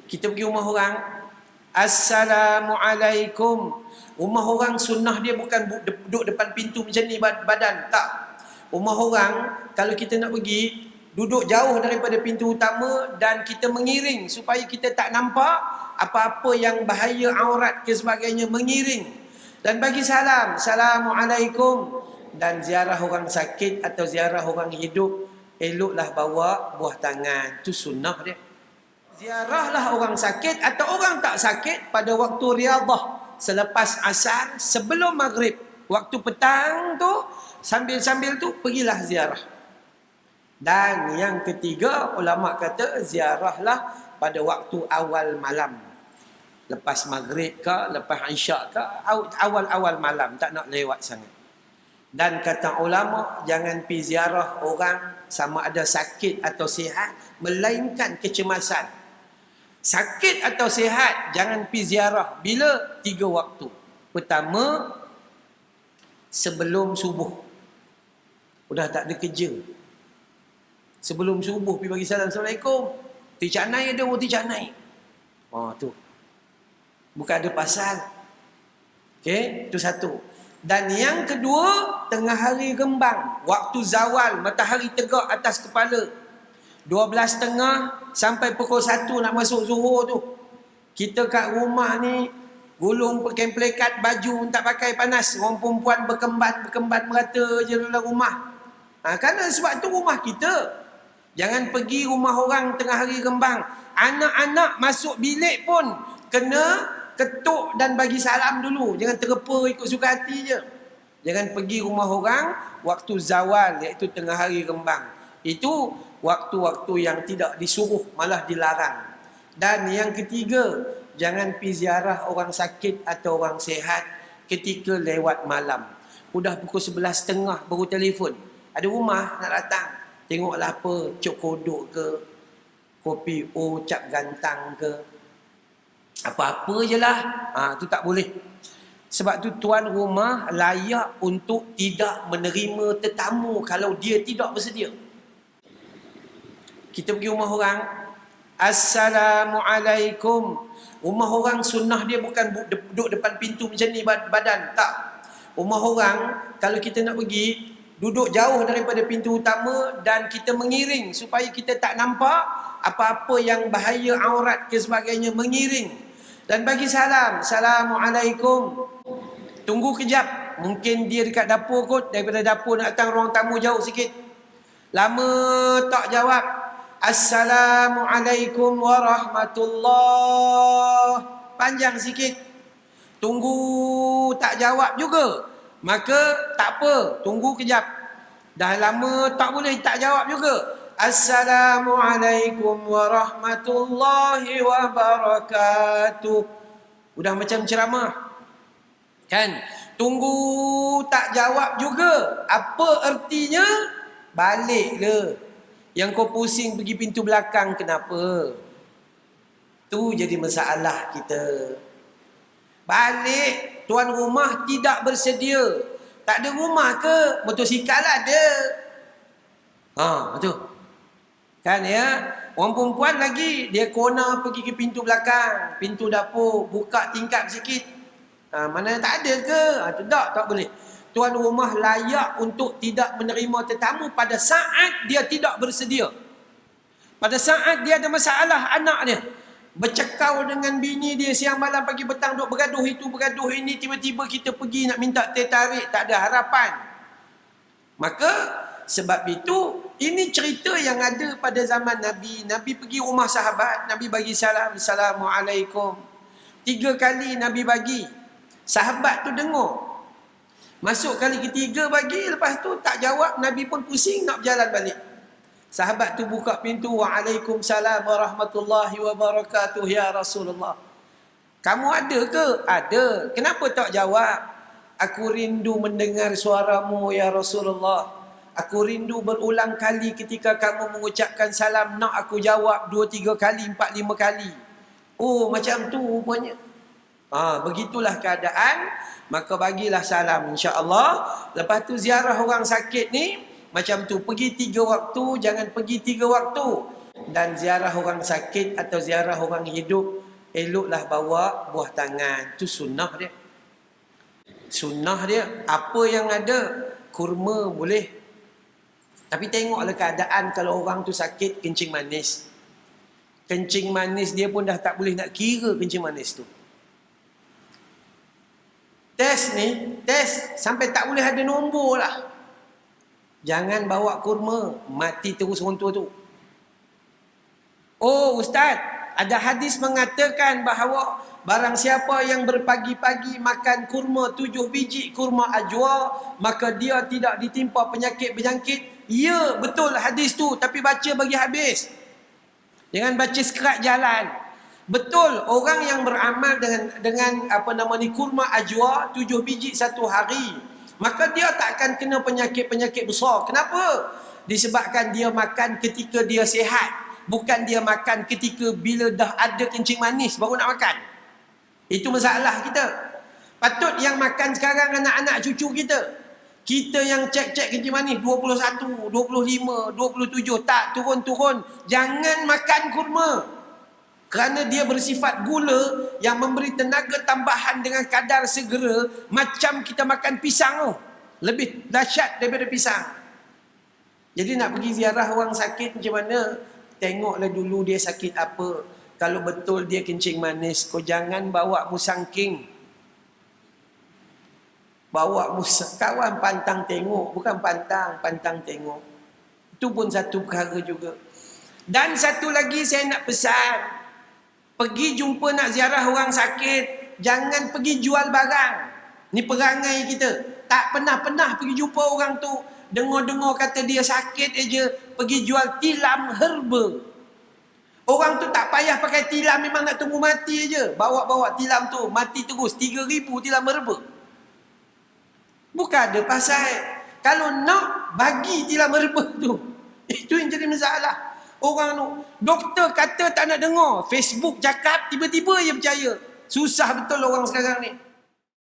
Kita pergi rumah orang, Assalamualaikum. Rumah orang sunnah dia bukan duduk depan pintu macam ni badan, tak. Rumah orang kalau kita nak pergi, duduk jauh daripada pintu utama dan kita mengiring supaya kita tak nampak apa-apa yang bahaya aurat ke sebagainya, mengiring. Dan bagi salam, Assalamualaikum. Dan ziarah orang sakit atau ziarah orang hidup, eloklah bawa buah tangan. Itu sunnah dia. Ziarahlah orang sakit atau orang tak sakit pada waktu riadah, selepas asar, sebelum maghrib. Waktu petang tu, sambil-sambil tu pergilah ziarah. Dan yang ketiga, ulama kata ziarahlah pada waktu awal malam. Lepas maghrib ke, lepas isyak ke, awal-awal malam, tak nak lewat sangat. Dan kata ulama, jangan pergi ziarah orang sama ada sakit atau sihat, melainkan kecemasan. Sakit atau sihat, jangan pergi ziarah. Bila? 3 waktu. Pertama, sebelum subuh. Udah tak ada kerja. Sebelum subuh pergi bagi salam, Assalamualaikum. Ticak naik ada, ticak naik. Oh tu. Bukan ada pasal. Okey, itu satu. Dan yang kedua, tengah hari rembang. Waktu zawal, matahari tegak atas kepala. 12.30 sampai pukul 1 nak masuk zuhur tu. Kita kat rumah ni gulung pakai plekat, baju tak pakai panas. Orang perempuan berkemban merata je dalam rumah. Kerana sebab tu rumah kita. Jangan pergi rumah orang tengah hari rembang. Anak-anak masuk bilik pun kena ketuk dan bagi salam dulu. Jangan terpa ikut suka hati je. Jangan pergi rumah orang waktu zawal, iaitu tengah hari rembang. Itu waktu-waktu yang tidak disuruh, malah dilarang. Dan yang ketiga, jangan pergi ziarah orang sakit atau orang sihat ketika lewat malam. Udah pukul 11.30 baru telefon. Ada rumah nak datang. Tengoklah apa, cok kodok ke, kopi O cap gantang ke, apa-apa je lah. Tu tak boleh. Sebab tu tuan rumah layak untuk tidak menerima tetamu kalau dia tidak bersedia. Kita pergi rumah orang, Assalamualaikum. Rumah orang sunnah dia bukan duduk depan pintu macam ni badan, tak. Rumah orang kalau kita nak pergi, duduk jauh daripada pintu utama dan kita mengiring supaya kita tak nampak apa-apa yang bahaya aurat ke sebagainya, mengiring. Dan bagi salam, Assalamualaikum. Tunggu kejap, mungkin dia dekat dapur kot, daripada dapur nak datang ruang tamu jauh sikit. Lama tak jawab, Assalamualaikum warahmatullahi. Panjang sikit. Tunggu tak jawab juga. Maka tak apa, tunggu kejap. Dah lama tak boleh tak jawab juga. Assalamualaikum warahmatullahi wabarakatuh. Udah macam ceramah. Kan? Tunggu tak jawab juga. Apa artinya? Baliklah. Yang kau pusing pergi pintu belakang kenapa? Tu jadi masalah kita. Balik, tuan rumah tidak bersedia. Tak ada rumah ke? Motosikal ada. Tu. Kan ya? Orang perempuan lagi, dia kona pergi ke pintu belakang, pintu dapur, buka tingkap sikit. Mana tak ada ke? Tak boleh. Tuan rumah layak untuk tidak menerima tetamu pada saat dia tidak bersedia. Pada saat dia ada masalah anak dia. Bercakap dengan bini dia siang malam pagi petang, duk bergaduh itu bergaduh ini, tiba-tiba kita pergi nak minta teh tarik, tak ada harapan. Maka sebab itu ini cerita yang ada pada zaman Nabi. Nabi pergi rumah sahabat, Nabi bagi salam, Assalamualaikum. 3 kali Nabi bagi. Sahabat tu dengar. Masuk kali ketiga bagi, lepas tu tak jawab, Nabi pun pusing nak berjalan balik. Sahabat tu buka pintu, Waalaikumsalam warahmatullahi wabarakatuh ya Rasulullah. Kamu ada ke? Ada. Kenapa tak jawab? Aku rindu mendengar suaramu ya Rasulullah. Aku rindu berulang kali ketika kamu mengucapkan salam, nak aku jawab 2-3 kali, 4-5 kali. Oh, macam tu rupanya. Begitulah keadaan. Maka bagilah salam insya-Allah. Lepas tu ziarah orang sakit ni macam tu, pergi 3 waktu, jangan pergi 3 waktu. Dan ziarah orang sakit atau ziarah orang hidup, eloklah bawa buah tangan. Itu sunnah dia. Sunnah dia. Apa yang ada, kurma boleh. Tapi tengoklah keadaan kalau orang tu sakit kencing manis. Kencing manis dia pun dah tak boleh nak kira kencing manis tu. Test ni, test sampai tak boleh ada nombor lah. Jangan bawa kurma, mati terus orang tua tu. Oh Ustaz, ada hadis mengatakan bahawa barang siapa yang berpagi-pagi makan kurma 7 biji kurma ajwa, maka dia tidak ditimpa penyakit-penyakit. Ya, betul hadis tu, tapi baca bagi habis. Jangan baca sekerat jalan. Betul, orang yang beramal dengan kurma ajwa 7 biji satu hari, maka dia tak akan kena penyakit-penyakit besar. Kenapa? Disebabkan dia makan ketika dia sihat. Bukan dia makan ketika bila dah ada kencing manis baru nak makan. Itu masalah kita. Patut yang makan sekarang anak-anak cucu kita. Kita yang cek-cek kencing manis 21, 25, 27. Tak turun-turun. Jangan makan kurma. Kerana dia bersifat gula yang memberi tenaga tambahan dengan kadar segera. Macam kita makan pisang tu. Lebih dahsyat daripada pisang. Jadi nak pergi ziarah orang sakit macam mana? Tengoklah dulu dia sakit apa. Kalau betul dia kencing manis, kau jangan bawa musangking. Bawa kawan pantang tengok. Bukan pantang tengok. Itu pun satu perkara juga. Dan satu lagi saya nak pesan. Pergi jumpa nak ziarah orang sakit, jangan pergi jual barang. Ni perangai kita. Tak pernah-pernah pergi jumpa orang tu, dengar-dengar kata dia sakit aja, pergi jual tilam herba. Orang tu tak payah pakai tilam, memang nak tunggu mati aja. Bawa-bawa tilam tu, mati terus. 3,000 tilam herba. Bukan ada pasal. Kalau nak, bagi tilam herba tu. Itu yang jadi masalah. Orang tu, doktor kata tak nak dengar. Facebook cakap, tiba-tiba dia percaya. Susah betul orang sekarang ni.